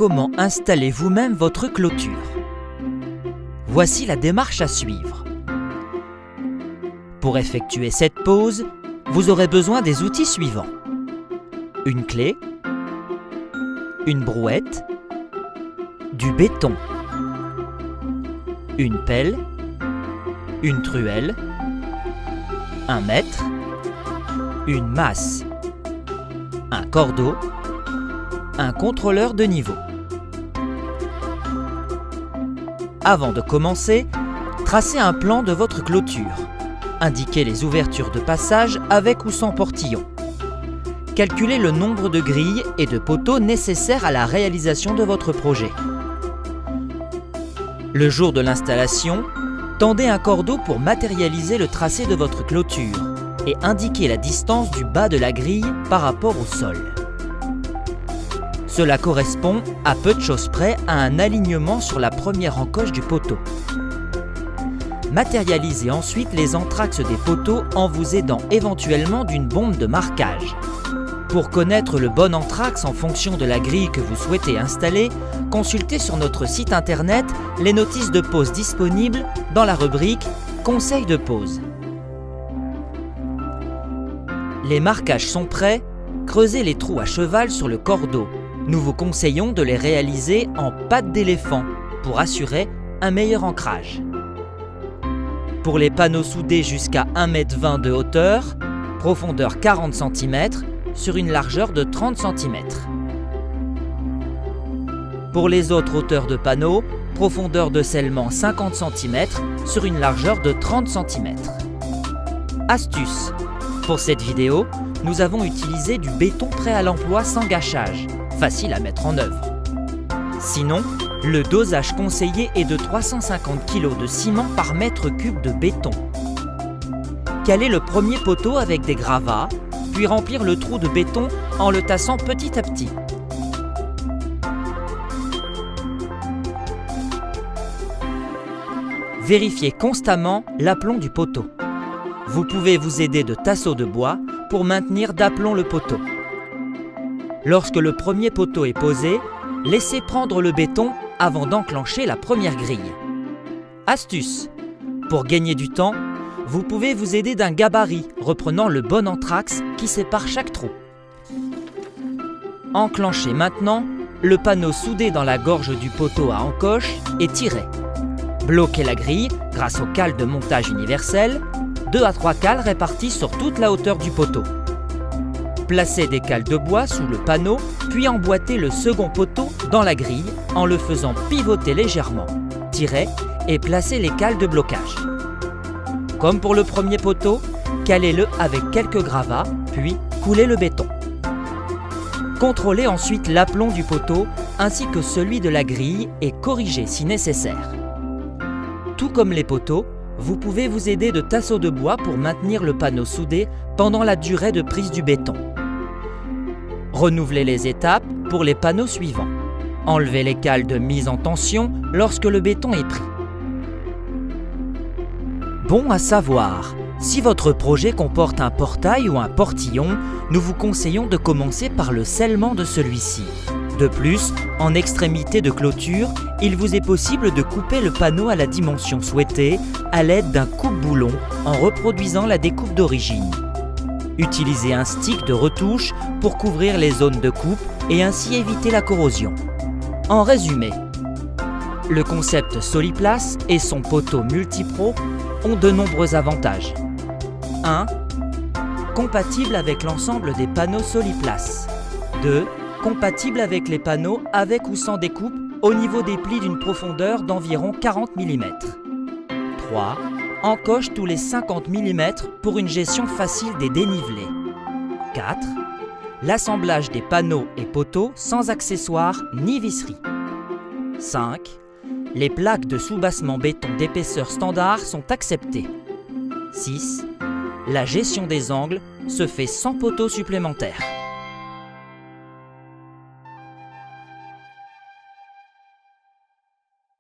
comment installer vous-même votre clôture. Voici la démarche à suivre. Pour effectuer cette pose, vous aurez besoin des outils suivants. Une clé, une brouette, du béton, une pelle, une truelle, un mètre, une masse, un cordeau, un contrôleur de niveau. Avant de commencer, tracez un plan de votre clôture. Indiquez les ouvertures de passage avec ou sans portillon. Calculez le nombre de grilles et de poteaux nécessaires à la réalisation de votre projet. Le jour de l'installation, tendez un cordeau pour matérialiser le tracé de votre clôture et indiquer la distance du bas de la grille par rapport au sol. Cela correspond, à peu de choses près, à un alignement sur la première encoche du poteau. Matérialisez ensuite les entraxes des poteaux en vous aidant éventuellement d'une bombe de marquage. Pour connaître le bon entraxe en fonction de la grille que vous souhaitez installer, consultez sur notre site internet les notices de pose disponibles dans la rubrique « Conseils de pose ». Les marquages sont prêts, creusez les trous à cheval sur le cordeau. Nous vous conseillons de les réaliser en pattes d'éléphant pour assurer un meilleur ancrage. Pour les panneaux soudés jusqu'à 1,20 m de hauteur, profondeur 40 cm sur une largeur de 30 cm. Pour les autres hauteurs de panneaux, profondeur de scellement 50 cm sur une largeur de 30 cm. Astuce: pour cette vidéo, nous avons utilisé du béton prêt à l'emploi sans gâchage, facile à mettre en œuvre. Sinon, le dosage conseillé est de 350 kg de ciment par mètre cube de béton. Calez le premier poteau avec des gravats, puis remplir le trou de béton en le tassant petit à petit. Vérifiez constamment l'aplomb du poteau. Vous pouvez vous aider de tasseaux de bois pour maintenir d'aplomb le poteau. Lorsque le premier poteau est posé, laissez prendre le béton avant d'enclencher la première grille. Astuce: pour gagner du temps, vous pouvez vous aider d'un gabarit reprenant le bon entraxe qui sépare chaque trou. Enclenchez maintenant le panneau soudé dans la gorge du poteau à encoche et tirez. Bloquez la grille grâce aux cales de montage universel, 2 à 3 cales réparties sur toute la hauteur du poteau. Placez des cales de bois sous le panneau, puis emboîtez le second poteau dans la grille en le faisant pivoter légèrement. Tirez et placez les cales de blocage. Comme pour le premier poteau, calez-le avec quelques gravats, puis coulez le béton. Contrôlez ensuite l'aplomb du poteau ainsi que celui de la grille et corrigez si nécessaire. Tout comme les poteaux, vous pouvez vous aider de tasseaux de bois pour maintenir le panneau soudé pendant la durée de prise du béton. Renouvelez les étapes pour les panneaux suivants. Enlevez les cales de mise en tension lorsque le béton est pris. Bon à savoir, si votre projet comporte un portail ou un portillon, nous vous conseillons de commencer par le scellement de celui-ci. De plus, en extrémité de clôture, il vous est possible de couper le panneau à la dimension souhaitée à l'aide d'un coupe-boulon en reproduisant la découpe d'origine. Utilisez un stick de retouche pour couvrir les zones de coupe et ainsi éviter la corrosion. En résumé, le concept Soliplace et son poteau Multipro ont de nombreux avantages. 1. Compatible avec l'ensemble des panneaux Soliplace. 2. Compatible avec les panneaux avec ou sans découpe au niveau des plis d'une profondeur d'environ 40 mm. 3. Encoche tous les 50 mm pour une gestion facile des dénivelés. 4. L'assemblage des panneaux et poteaux sans accessoires ni visserie. 5. Les plaques de soubassement béton d'épaisseur standard sont acceptées. 6. La gestion des angles se fait sans poteau supplémentaire.